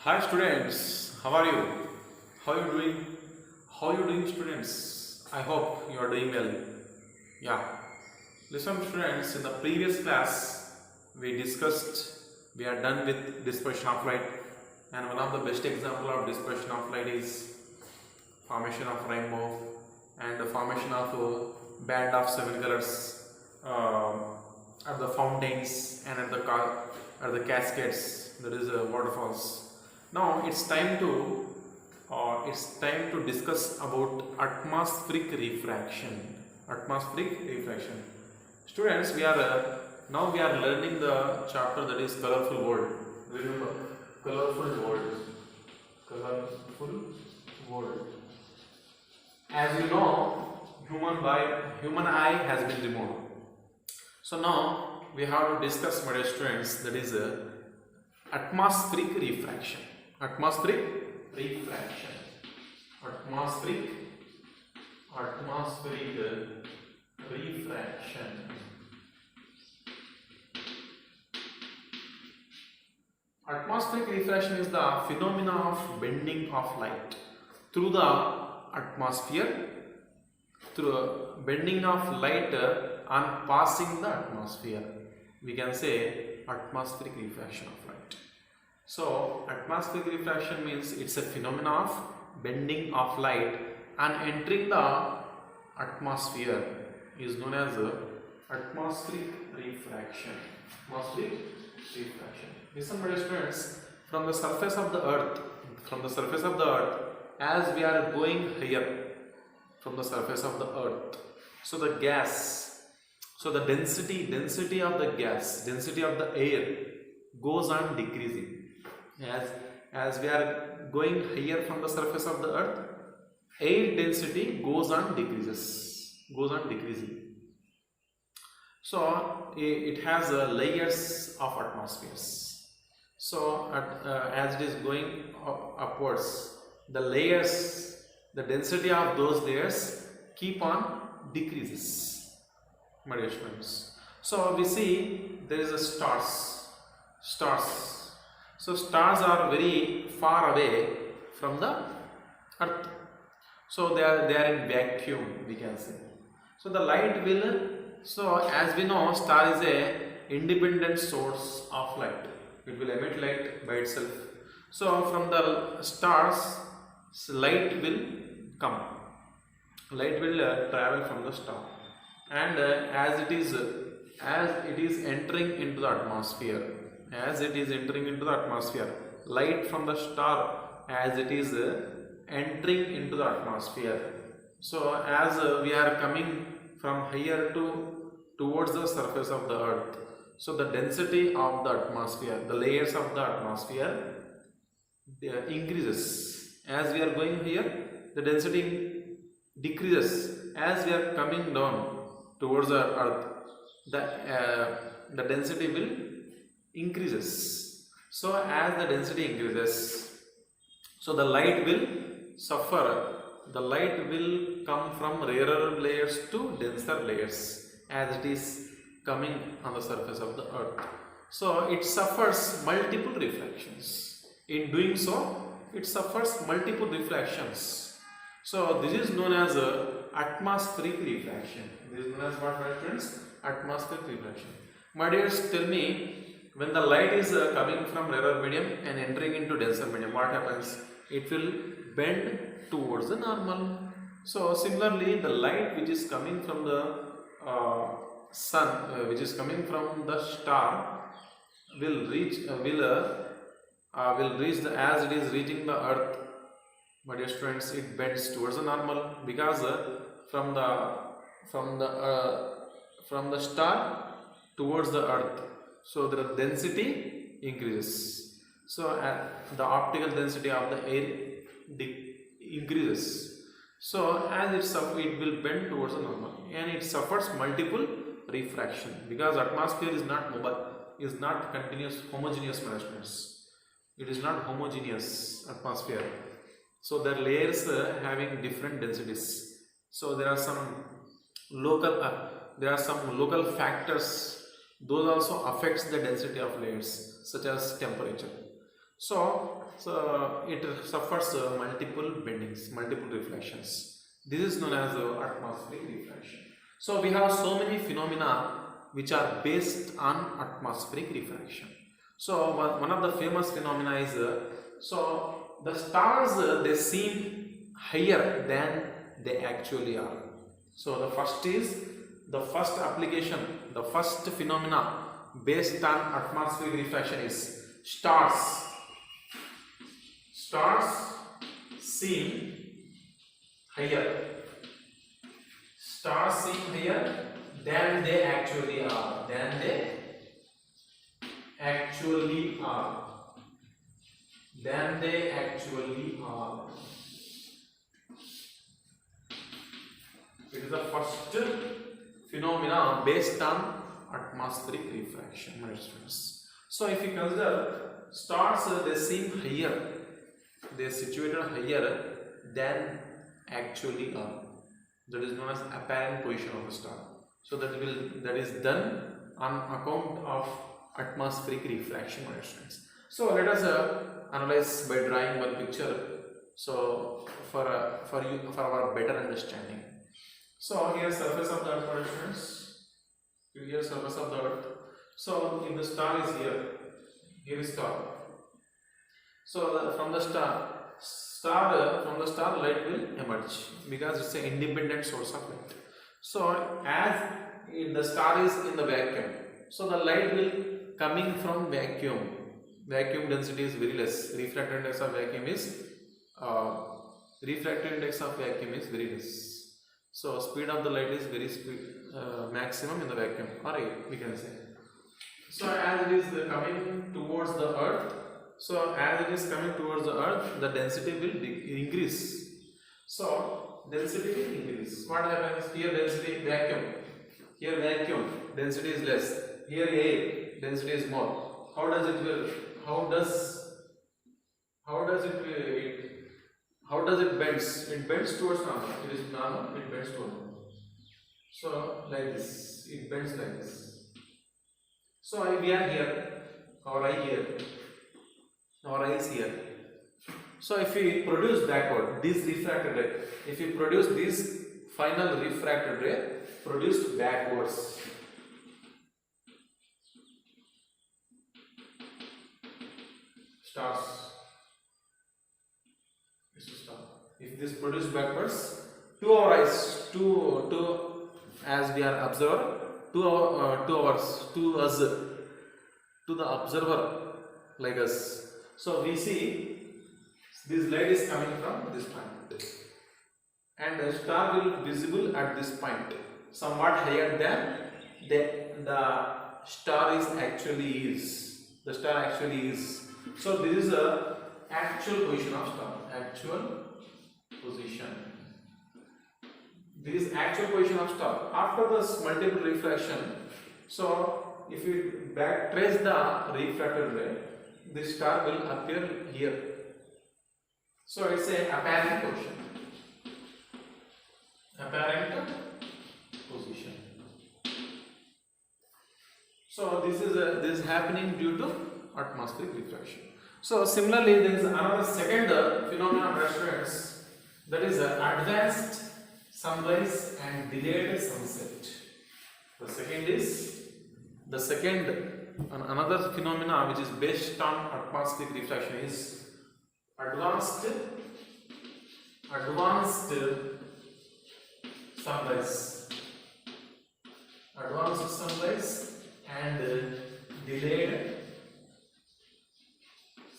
Hi students, how are you? How are you doing? How are you doing students? I hope you are doing well. Yeah. Listen students, in the previous class we discussed, we are done with dispersion of light, and one of the best example of dispersion of light is formation of rainbow and the formation of a band of seven colors at the fountains and at the cascades. There is a waterfalls. Now it's time to discuss about atmospheric refraction. Atmospheric refraction. Students, we are learning the chapter that is colorful world. Remember, colorful world. Colorful world. As you know, human eye has been removed. So now we have to discuss, my dear students, that is atmospheric refraction. Atmospheric refraction. Atmospheric refraction. Atmospheric refraction is the phenomena of bending of light through the atmosphere, through bending of light on passing the atmosphere. We can say atmospheric refraction of light. So atmospheric refraction means it's a phenomena of bending of light and entering the atmosphere is known as atmospheric refraction. Atmospheric refraction. Listen, my dear students, from the surface of the earth, as we are going higher from the surface of the earth, so the density of the gas, density of the air goes on decreasing. As we are going higher from the surface of the earth, air density goes on decreasing. So it has layers of atmospheres. So as it is going upwards, the density of those layers keep on decreases, my dear students. So we see there is a stars. So stars are very far away from the earth. So they are in vacuum, we can say. So the light will, so as we know, star is a independent source of light. It will emit light by itself. So from the stars, light will come. Light will travel from the star, and as it is entering into the atmosphere, light from the star, as it is entering into the atmosphere. So as we are coming from higher towards the surface of the earth, so the density of the atmosphere, the layers of the atmosphere, increases. As we are going here, the density decreases. As we are coming down towards the earth, the density will increases. So as the density increases, so the light will suffer. The light will come from rarer layers to denser layers as it is coming on the surface of the earth. So it suffers multiple refractions. In doing so, it suffers multiple refractions. So this is known as atmospheric refraction. This is known as what, my friends? Atmospheric refraction. My dears, tell me, when the light is coming from rarer medium and entering into denser medium, what happens? It will bend towards the normal. So similarly, the light which is coming from the sun, which is coming from the star, will reach as it is reaching the earth. My dear students, it bends towards the normal because from the star towards the earth, so the density increases. So the optical density of the air increases. So as it will bend towards the normal, and it suffers multiple refraction because atmosphere is not mobile, is not continuous, homogeneous management. It is not homogeneous atmosphere. So there are layers having different densities. So there are some local factors. Those also affects the density of layers, such as temperature. So it suffers multiple bendings, multiple reflections. This is known as atmospheric refraction. So we have so many phenomena which are based on atmospheric refraction. So one of the famous phenomena is so the stars they seem higher than they actually are. So the first application, the first phenomena based on atmospheric refraction is stars. Stars seem higher. Stars seem higher than they actually are. Than they actually are. Than they actually are. It is the first phenomena based on atmospheric refraction, my students. So if you consider stars, they seem higher. They are situated higher than actually are. That is known as apparent position of a star. So that is done on account of atmospheric refraction, my students. So let us analyze by drawing one picture. So for our better understanding. So here surface of the earth, my students. Here surface of the earth. So if the star is here is star. So from the star light will emerge because it's an independent source of light. So as the star is in the vacuum, so the light will coming from vacuum. Vacuum density is very less. Refractive index of vacuum is very less. So speed of the light is very maximum in the vacuum, or we can say. So as it is coming towards the earth. So as it is coming towards the earth, the density will increase. So density will increase. What happens here? Density vacuum. Here vacuum density is less. Here air density is more. How does it bends? It bends towards normal. It is normal. It bends towards normal. So like this, it bends like this. So we are here. Our eye here. Our eye is here. So if we produce backward this refracted ray, if we produce this final refracted ray produced backwards, stars, this is star. If this produced backwards, to our eyes, to as we are observer, to us, to the observer like us. So we see this light is coming from this point, and the star will be visible at this point, somewhat higher than the star is actually is. The star actually is. So this is the actual position of star. Actual position. This is actual position of star. After this multiple refraction, so if we back trace the refracted ray, this star will appear here. So it's an apparent position. Apparent position. So this is happening due to atmospheric refraction. So similarly, there is another second phenomenon of reference, that is advanced sunrise and delayed sunset. The second another phenomena which is based on atmospheric refraction is advanced sunrise. Advanced sunrise and delayed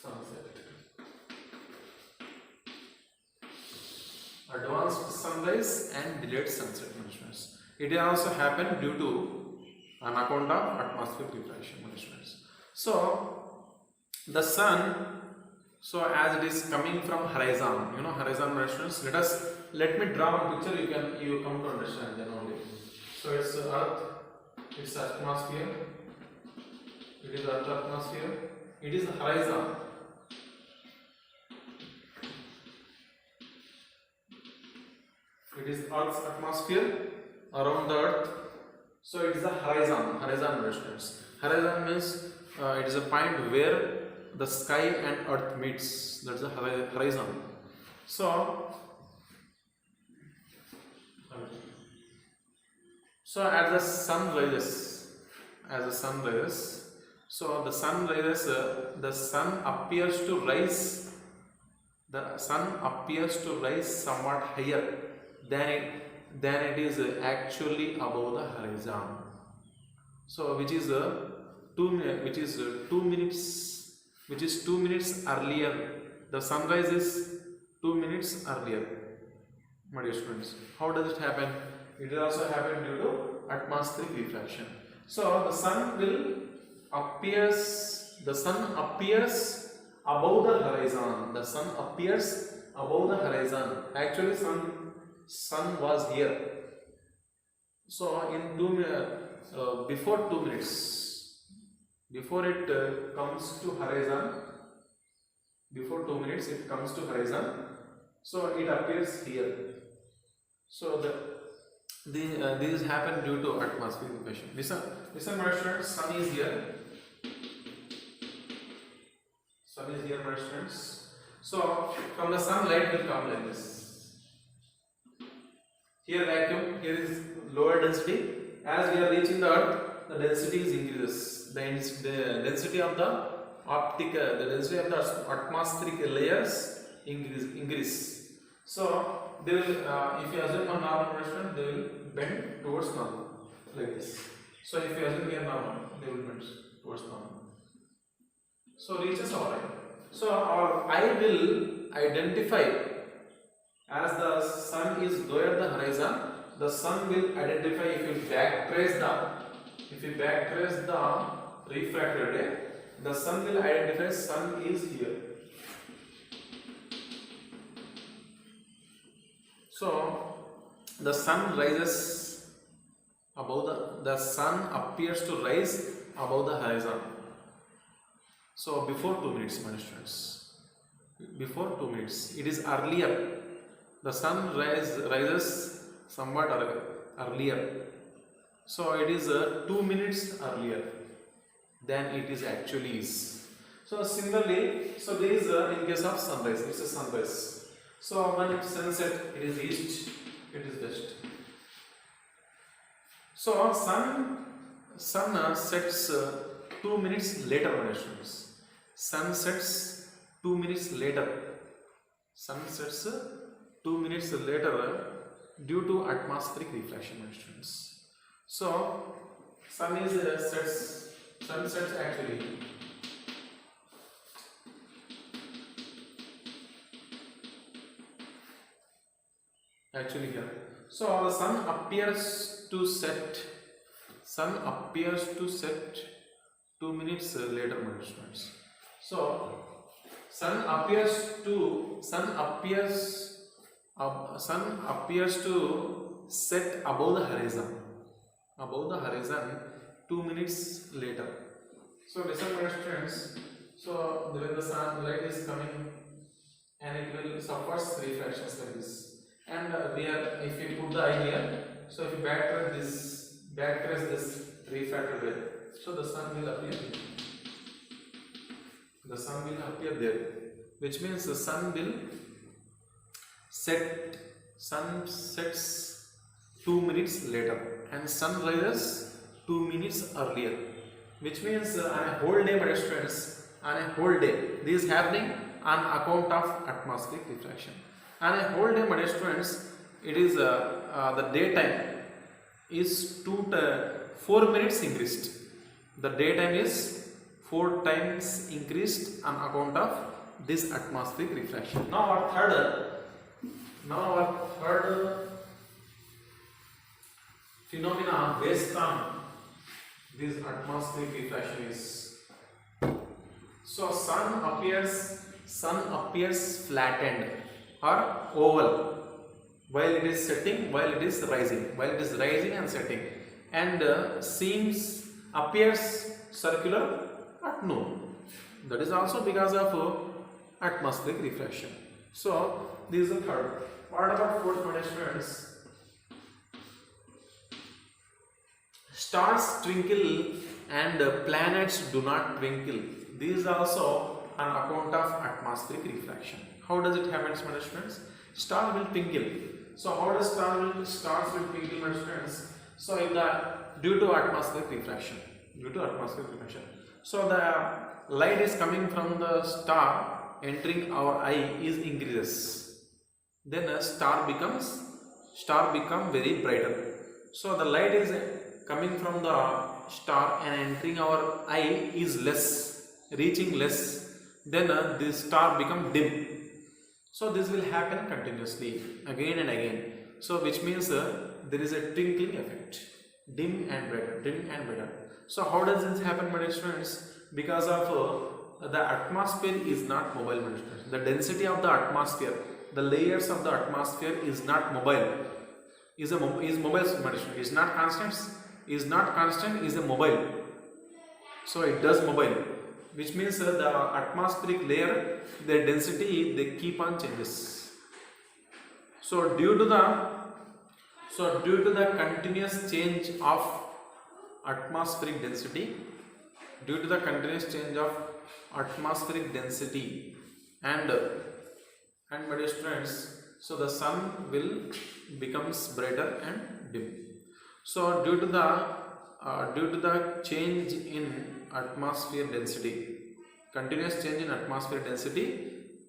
sunset. Advanced sunrise and delayed sunset. It also happened due to on account of atmospheric refraction. So the sun, so as it is coming from horizon, horizon reference. Let me draw one picture. You come to understand then only. So it's earth, it's atmosphere. It is earth atmosphere. It is horizon. It is earth's atmosphere around the earth. So it is a horizon reference. Horizon means it is a point where the sky and earth meets. That's the horizon. So as the sun rises, so the sun rises, the sun appears to rise. The sun appears to rise somewhat higher than it is actually above the horizon. So which is 2 minutes earlier. The sunrise is 2 minutes earlier, my dear students. How does it happen? It will also happen due to atmospheric refraction. So the sun appears above the horizon. The sun appears above the horizon. Actually, sun was here. So in before 2 minutes, before it comes to horizon, before 2 minutes it comes to horizon. So it appears here. So this happened due to atmospheric refraction. Listen, my students. Sun is here. Sun is here, my students. So from the sun, light will come like this. Here vacuum. Here is lower density. As we are reaching the earth, the density is increases. The density of the atmospheric layers increase. So they will, if you assume a normal motion, they will bend towards normal like this. So if you assume here normal, they will bend towards normal. So reaches our eye. So our eye will identify as the sun is lower the horizon. The sun will identify if you backtrace the refracted ray. The sun will identify sun is here. So the sun rises above the sun appears to rise above the horizon. So before 2 minutes, my students. Before 2 minutes. It is earlier. The sun rises somewhat earlier. So it is 2 minutes earlier than it is actually is. So similarly, there is in case of sunrise, it's a sunrise. So when it's sunset, it is east, it is west. So sun sets 2 minutes later, my students. Sun sets 2 minutes later. Sun sets 2 minutes later due to atmospheric refraction, my students. So sun sets actually here. So the sun appears to set 2 minutes later, my students. So sun appears to set above the horizon 2 minutes later. So listen, my students. So when the sunlight is coming and it will suffers refractions like this. And if you put the eye here, so if you backtrace this refracted ray, so the sun will appear here. The sun will appear there, which means the sun sets 2 minutes later and sun rises 2 minutes earlier, which means on a whole day, my students, on a whole day, this is happening on account of atmospheric refraction. On a whole day, my dear students, it is the daytime is 4 minutes increased. The daytime is 4 times increased on account of this atmospheric refraction. Now our third phenomena based on this atmospheric refraction is, so sun appears flattened or oval while it is setting, while it is rising and setting, and appears circular at noon. That is also because of atmospheric refraction. So this is the third. What about fourth one, students? Stars twinkle and planets do not twinkle. This is also on account of atmospheric refraction. How does it happen, my students? Star will twinkle. So how does stars will twinkle, my students? So in due to atmospheric refraction. So the light is coming from the star entering our eye is increases. Then a star become very brighter. So the light is coming from the star and entering our eye is less, reaching less. Then this star become dim. So this will happen continuously again and again. So which means there is a twinkling effect, dim and brighter. So how does this happen, my students? Because of the atmosphere is not mobile, my students. The density of the atmosphere, the layers of the atmosphere is not mobile. Is mobile, my students. Is not constant. Is a mobile. So it does mobile, which means the atmospheric layer, their density they keep on changes. So due to the continuous change of atmospheric density, and my dear students, so the sun will becomes brighter and dim. So due to the change in atmosphere density, continuous change in atmosphere density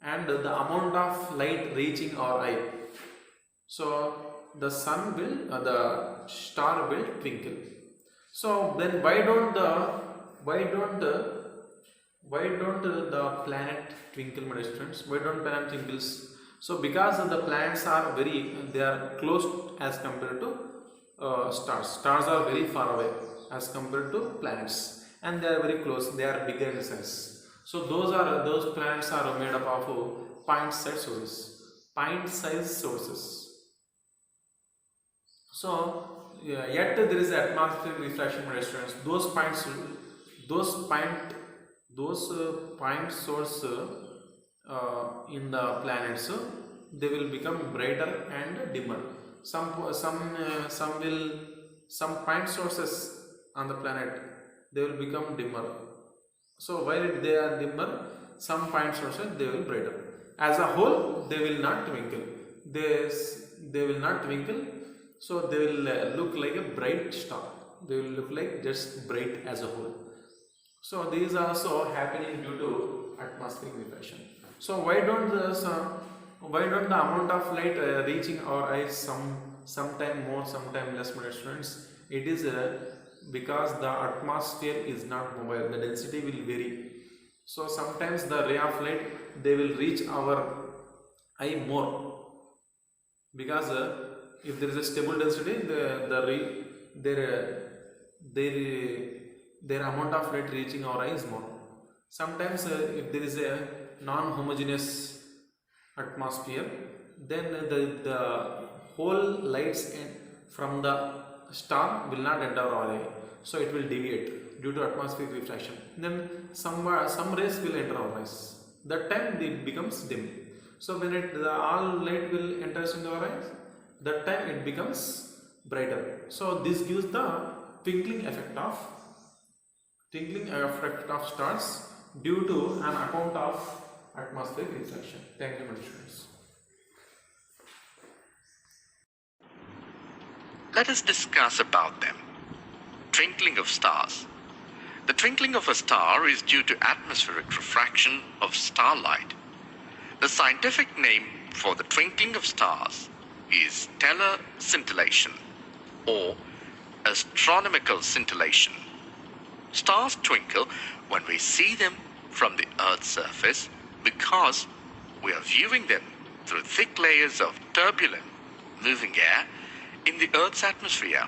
and the amount of light reaching our eye, so the sun will the star will twinkle. So then why don't the planet twinkle, my students? Why don't planet twinkles? So because the planets are they are close as compared to stars. Stars are very far away as compared to planets, and they are very close. They are bigger in size. So those planets are made up of pint-sized sources. So yet there is atmospheric refraction, my students. Those point source in the planets, they will become brighter and dimmer. Some point sources on the planet, they will become dimmer. So while they are dimmer, some point sources they will brighter. As a whole, they will not twinkle. They will not twinkle. So they will look like a bright star. They will look like just bright as a whole. So these are also happening due to atmospheric refraction. So why don't the amount of light reaching our eyes sometime more, sometime less, my students? It is because the atmosphere is not mobile. The density will vary. So sometimes the ray of light they will reach our eye more, because if there is a stable density, their amount of light reaching our eye is more. Sometimes if there is a non-homogeneous atmosphere, then the whole lights from the star will not enter our eye, so it will deviate due to atmospheric refraction. Then some rays will enter our eyes. That time it becomes dim. So when all light will enter into our eyes, that time it becomes brighter. So this gives the twinkling effect of stars due to an account of atmospheric refraction. Thank you, my students. Let us discuss about them. Twinkling of stars. The twinkling of a star is due to atmospheric refraction of starlight. The scientific name for the twinkling of stars is stellar scintillation or astronomical scintillation. Stars twinkle when we see them from the Earth's surface because we are viewing them through thick layers of turbulent, moving air in the Earth's atmosphere.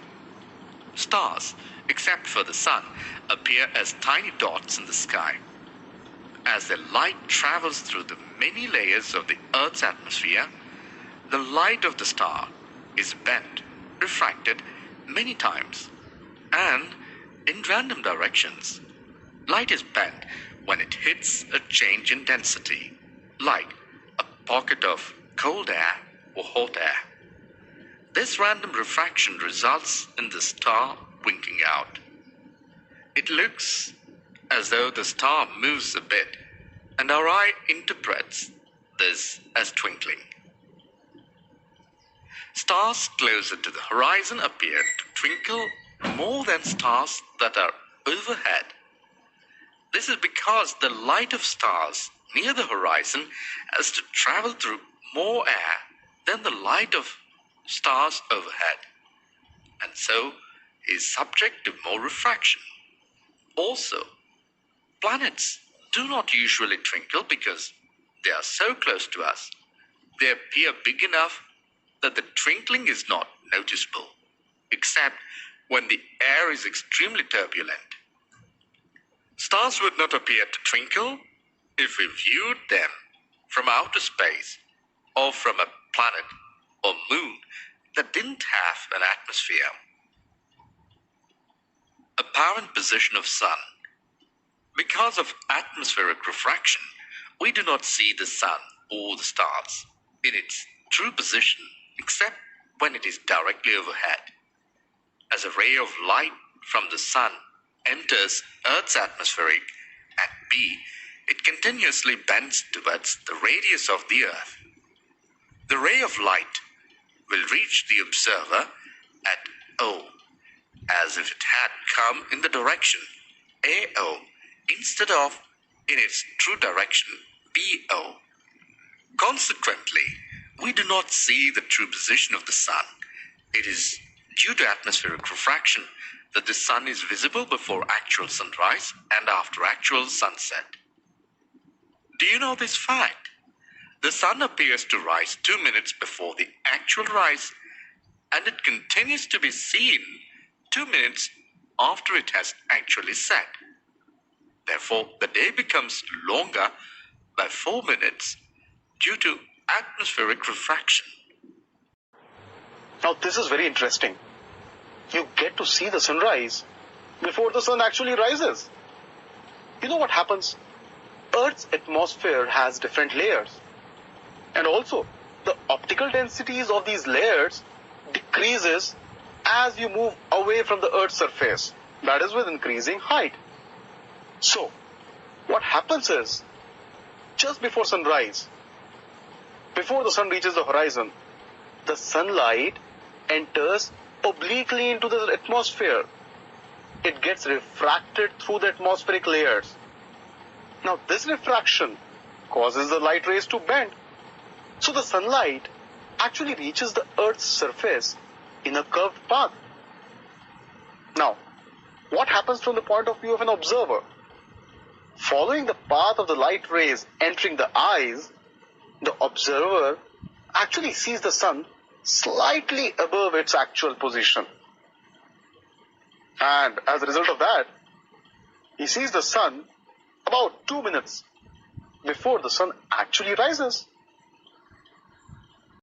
Stars, except for the sun, appear as tiny dots in the sky. As their light travels through the many layers of the Earth's atmosphere, the light of the star is bent, refracted many times, and in random directions. Light is bent when it hits a change in density, like a pocket of cold air or hot air. This random refraction results in the star winking out. It looks as though the star moves a bit and and our eye interprets this as twinkling. Stars closer to the horizon appear to twinkle more than stars that are overhead. This is because the light of stars near the horizon has to travel through more air than the light of stars overhead, and so is subject to more refraction. Also, planets do not usually twinkle because they are so close to us. They appear big enough that the twinkling is not noticeable, except when the air is extremely turbulent. Stars would not appear to twinkle if we viewed them from outer space or from a planet or moon that didn't have an atmosphere. Apparent position of sun. Because of atmospheric refraction, we do not see the sun or the stars in its true position except when it is directly overhead. As a ray of light from the sun enters Earth's atmosphere at B, it continuously bends towards the radius of the Earth. The ray of light will reach the observer at O, as if it had come in the direction AO instead of in its true direction BO. Consequently, we do not see the true position of the sun. It is due to atmospheric refraction that the sun is visible before actual sunrise and after actual sunset. Do you know this fact? The sun appears to rise 2 minutes before the actual rise, and it continues to be seen 2 minutes after it has actually set. Therefore, the day becomes longer by 4 minutes due to atmospheric refraction. Now this is very interesting. You get to see the sunrise before the sun actually rises. You know what happens? Earth's atmosphere has different layers. And also, the optical densities of these layers decreases as you move away from the Earth's surface. That is with increasing height. So, what happens is, just before sunrise, before the sun reaches the horizon, the sunlight enters obliquely into the atmosphere. It gets refracted through the atmospheric layers. Now this refraction causes the light rays to bend. So the sunlight actually reaches the Earth's surface in a curved path. Now, what happens from the point of view of an observer? Following the path of the light rays entering the eyes, the observer actually sees the sun slightly above its actual position. And as a result of that, he sees the sun about 2 minutes before the sun actually rises.